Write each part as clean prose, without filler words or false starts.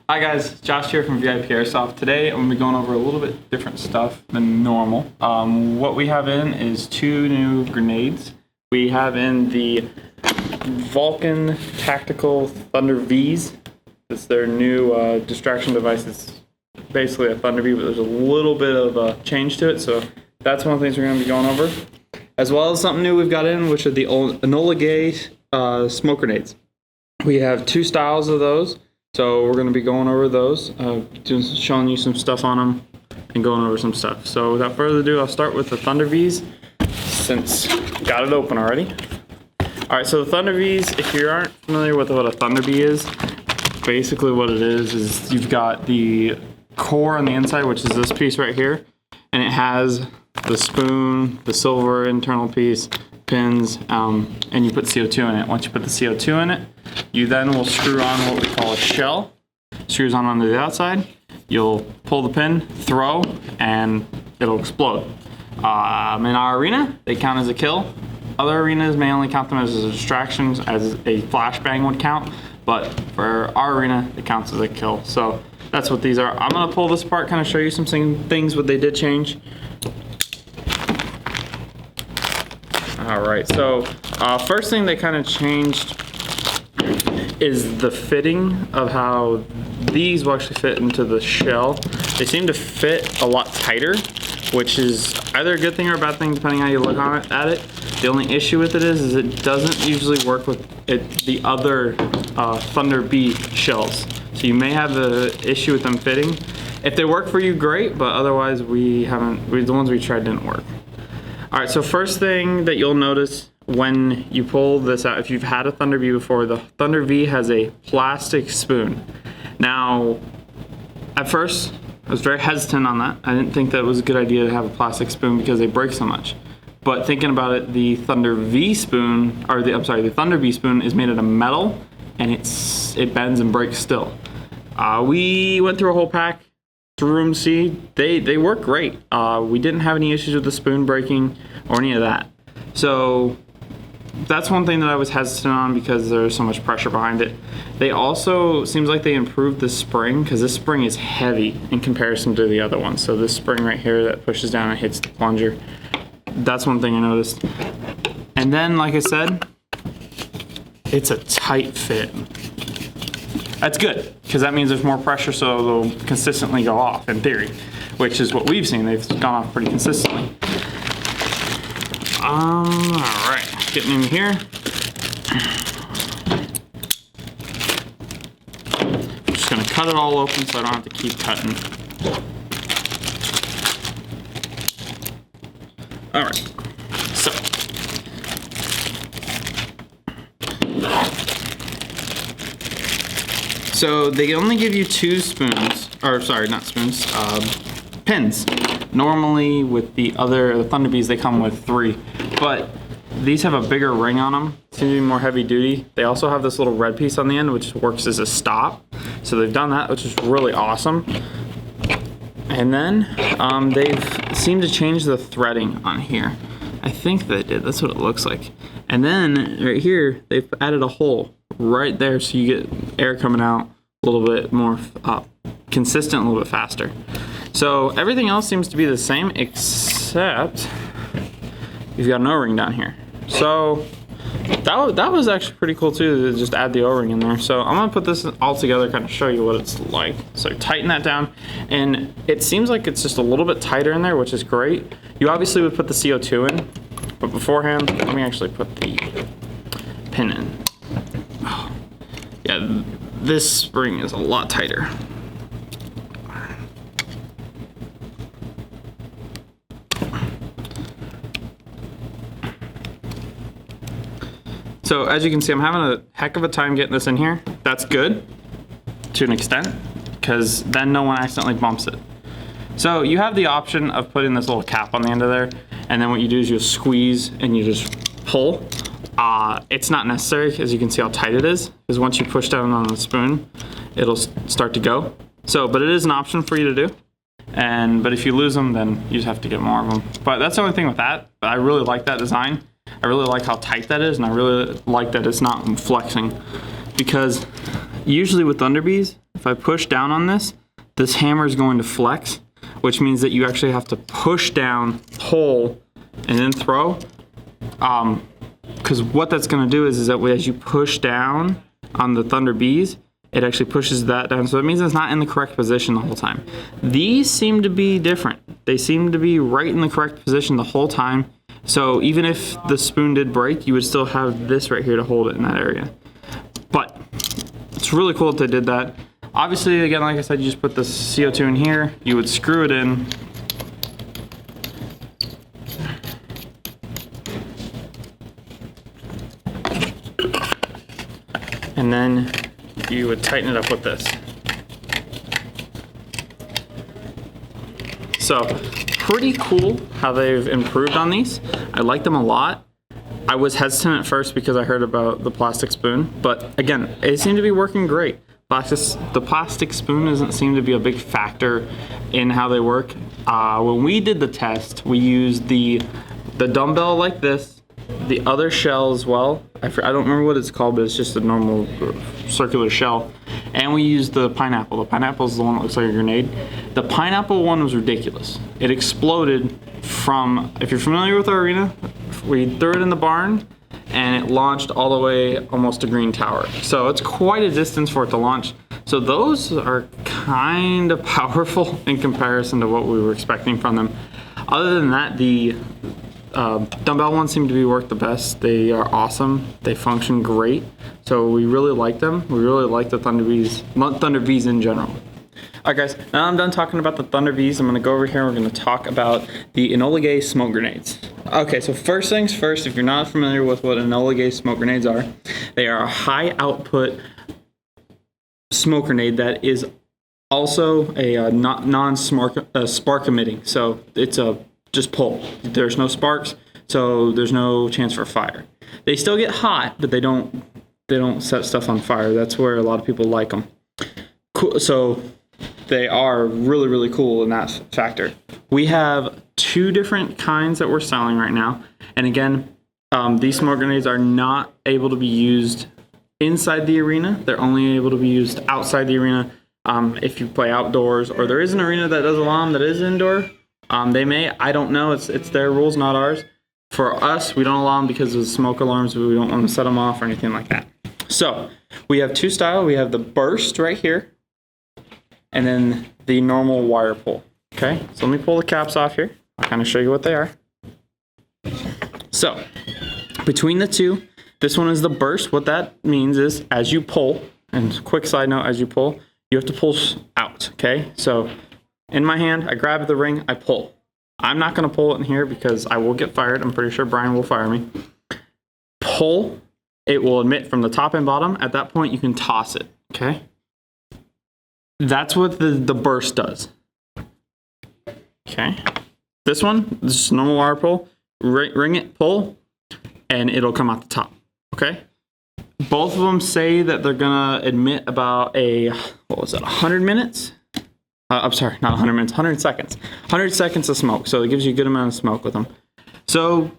Hi guys, Josh here from VIP Airsoft. Today I'm going to be going over a little bit different stuff than normal. What we have in is 2 new grenades. We have in the Vulcan Tactical Thunder Vs. It's their new distraction device. It's basically a Thunder V, but there's a little bit of a change to it. So that's one of the things we're going to be going over. As well as something new we've got in, which are the Enola Gay smoke grenades. We have 2 styles of those. So we're going to be going over those, showing you some stuff on them and going over some stuff. So without further ado, I'll start with the Thunder Vs since got it open already. Alright, so the Thunder Vs, if you aren't familiar with what a Thunder V is, basically what it is you've got the core on the inside, which is this piece right here, and it has the spoon, the silver internal piece, pins, and you put CO2 in it. Once you put the CO2 in it, you then will screw on what we call a shell. Screws on onto the outside. You'll pull the pin, throw, and it'll explode. In our arena, they count as a kill. Other arenas may only count them as distractions, as a flashbang would count. But for our arena, it counts as a kill. So that's what these are. I'm gonna pull this apart, kind of show you some things what they did change. All right, so first thing they kind of changed is the fitting of how these will actually fit into the shell. They seem to fit a lot tighter, which is either a good thing or a bad thing depending how you look on it, at it. The only issue with it is it doesn't usually work with the other Thunder B shells. So you may have the issue with them fitting. If they work for you, great, but otherwise the ones we tried didn't work. All right, so first thing that you'll notice when you pull this out, if you've had a Thunder V before, the Thunder V has a plastic spoon. Now, at first, I was very hesitant on that. I didn't think that it was a good idea to have a plastic spoon because they break so much. But thinking about it, the Thunder V spoon, or the Thunder V spoon is made out of metal, and it bends and breaks still. We went through a whole pack. Through them, see, they work great. We didn't have any issues with the spoon breaking or any of that. So that's one thing that I was hesitant on because there's so much pressure behind it. They also, seems like they improved the spring because this spring is heavy in comparison to the other one. So this spring right here that pushes down and hits the plunger, that's one thing I noticed. And then, like I said, it's a tight fit. That's good, because that means there's more pressure, so they'll consistently go off, in theory, which is what we've seen. They've gone off pretty consistently. All right, getting in here. I'm just gonna cut it all open so I don't have to keep cutting. All right, so. So they only give you 2 spoons, or sorry, not spoons, pins. Normally with the Thunder Bs, they come with 3, but these have a bigger ring on them, seem to be more heavy duty. They also have this little red piece on the end, which works as a stop. So they've done that, which is really awesome. And then they've seemed to change the threading on here. I think they did, that's what it looks like. And then right here, they've added a hole right there so you get air coming out a little bit more consistent, a little bit faster. So everything else seems to be the same except you've got an O-ring down here. So that was actually pretty cool too, to just add the O-ring in there. So I'm gonna put this all together, kind of show you what it's like. So tighten that down, and it seems like it's just a little bit tighter in there, which is great. You obviously would put the CO2 in, but beforehand, let me actually put the pin in. Oh, yeah, this spring is a lot tighter. So as you can see, I'm having a heck of a time getting this in here. That's good to an extent, because then no one accidentally bumps it. So you have the option of putting this little cap on the end of there, and then what you do is you squeeze and you just pull. It's not necessary, as you can see how tight it is, because once you push down on the spoon, it'll start to go. So, but it is an option for you to do. But if you lose them, then you just have to get more of them. But that's the only thing with that. But I really like that design. I really like how tight that is, and I really like that it's not flexing, because usually with Thunderbees, if I push down on this hammer is going to flex, which means that you actually have to push down, pull, and then throw. Because what that's going to do is that as you push down on the Thunderbees, it actually pushes that down. So it means it's not in the correct position the whole time. These seem to be different. They seem to be right in the correct position the whole time. So even if the spoon did break, you would still have this right here to hold it in that area. But it's really cool that they did that. Obviously, again, like I said, you just put the CO2 in here. You would screw it in. And then you would tighten it up with this. So, pretty cool how they've improved on these. I like them a lot. I was hesitant at first because I heard about the plastic spoon, but again, it seemed to be working great. The plastic spoon doesn't seem to be a big factor in how they work. When we did the test, we used the dumbbell like this, the other shell as well. I don't remember what it's called, but it's just a normal circular shell. And we used the pineapple. The pineapple is the one that looks like a grenade. The pineapple one was ridiculous. It exploded from, if you're familiar with our arena, we threw it in the barn and it launched all the way almost to Green Tower. So it's quite a distance for it to launch. So those are kind of powerful in comparison to what we were expecting from them. Other than that, the dumbbell ones seem to be work the best. They are awesome. They function great. So we really like them. We really like the Thunderbees in general. Alright guys, now I'm done talking about the Thunderbees. I'm going to go over here and we're going to talk about the Enola Gay smoke grenades. Okay, so first things first, if you're not familiar with what Enola Gay smoke grenades are, they are a high output smoke grenade that is also a spark emitting. So it's a just pull. There's no sparks, so there's no chance for fire. They still get hot, but they don't set stuff on fire. That's where a lot of people like them. Cool. So they are really, really cool in that factor. We have 2 different kinds that we're selling right now. And again, these smoke grenades are not able to be used inside the arena. They're only able to be used outside the arena. If you play outdoors, or there is an arena that does allow them that is indoor. They may, I don't know, it's their rules, not ours. For us, we don't allow them because of the smoke alarms. We don't want to set them off or anything like that. So we have 2 styles. We have the burst right here, and then the normal wire pull. Okay, so let me pull the caps off here. I'll kind of show you what they are. So between the 2, this one is the burst. What that means is as you pull, and quick side note, as you pull, you have to pull out, okay? So in my hand, I grab the ring, I pull. I'm not gonna pull it in here because I will get fired. I'm pretty sure Brian will fire me. Pull, it will emit from the top and bottom. At that point, you can toss it, okay? That's what the burst does. Okay, this one, this is normal wire pull. Ring it, pull, and it'll come out the top, okay? Both of them say that they're gonna emit about 100 minutes? I'm sorry, not 100 minutes, 100 seconds. 100 seconds of smoke, so it gives you a good amount of smoke with them. So,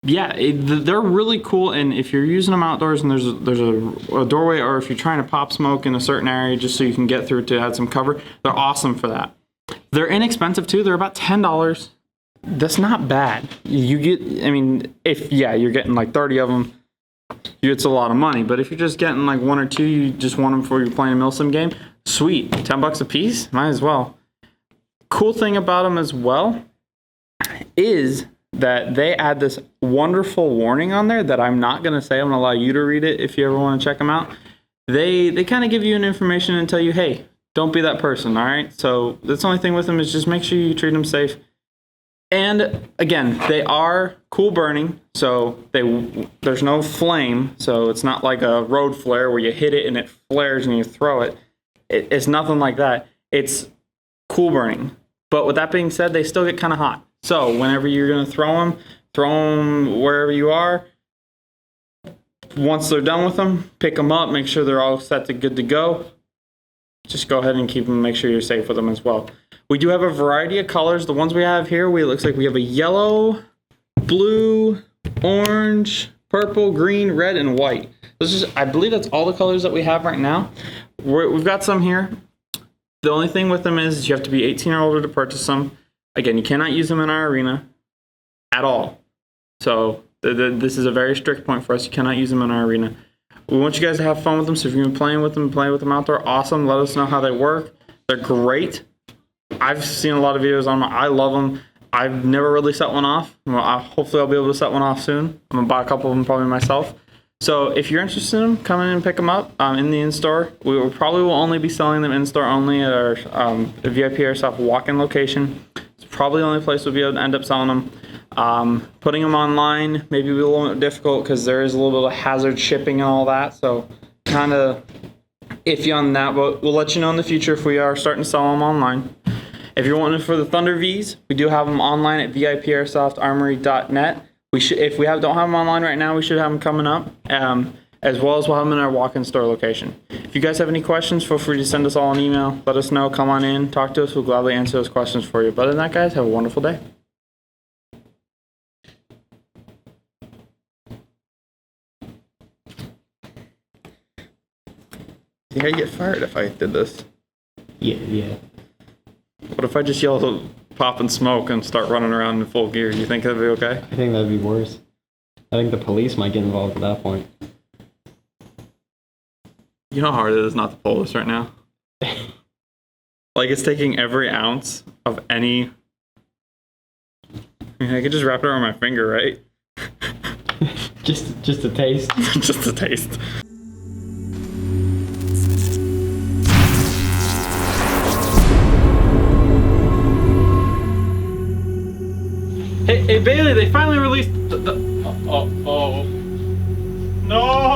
yeah, they're really cool, and if you're using them outdoors and there's a doorway, or if you're trying to pop smoke in a certain area just so you can get through to add some cover, they're awesome for that. They're inexpensive too. They're about $10. That's not bad. You get, I mean, you're getting like 30 of them, it's a lot of money. But if you're just getting like 1 or 2, you just want them before you're playing a Milsim game, sweet. $10 a piece, might as well. Cool thing about them as well is that they add this wonderful warning on there that I'm not going to say. I'm going to allow you to read it if you ever want to check them out. They kind of give you an information and tell you, hey, don't be that person, all right? So that's the only thing with them is just make sure you treat them safe. And again, they are cool burning, so there's no flame, so it's not like a road flare where you hit it and it flares and you throw it. It's nothing like that. It's cool burning. But with that being said, they still get kind of hot. So whenever you're going to throw them wherever you are. Once they're done with them, pick them up, make sure they're all set to good to go. Just go ahead and keep them, make sure you're safe with them as well. We do have a variety of colors. The ones we have here, it looks like we have a yellow, blue, orange, purple, green, red, and white. This is, I believe that's all the colors that we have right now. We've got some here. The only thing with them is you have to be 18 or older to purchase them. Again, you cannot use them in our arena at all. So this is a very strict point for us. You cannot use them in our arena. We want you guys to have fun with them. So if you've been playing with them outdoor, awesome. Let us know how they work. They're great. I've seen a lot of videos on them. I love them. I've never really set one off. Well, hopefully I'll be able to set one off soon. I'm gonna buy a couple of them probably myself. So if you're interested in them, come in and pick them up in the in-store. We will only be selling them in-store only at our VIP Airsoft walk-in location. It's probably the only place we'll be able to end up selling them. Putting them online maybe be a little bit difficult because there is a little bit of hazard shipping and all that. So kind of iffy on that, but we'll let you know in the future if we are starting to sell them online. If you're wanting for the Thunder V's, we do have them online at VIPAirsoftarmory.net. If we don't have them online right now, we should have them coming up, as well as we'll have them in our walk-in store location. If you guys have any questions, feel free to send us all an email. Let us know. Come on in. Talk to us. We'll gladly answer those questions for you. But other than that, guys, have a wonderful day. See how you get fired if I did this? Yeah. What if I just yell pop and smoke and start running around in full gear? Do you think that'd be okay? I think that'd be worse. I think the police might get involved at that point. You know how hard it is not to pull this right now? Like, it's taking every ounce of any... I mean, I could just wrap it around my finger, right? just a taste. Just a taste. Hey Bailey, they finally released the oh. No!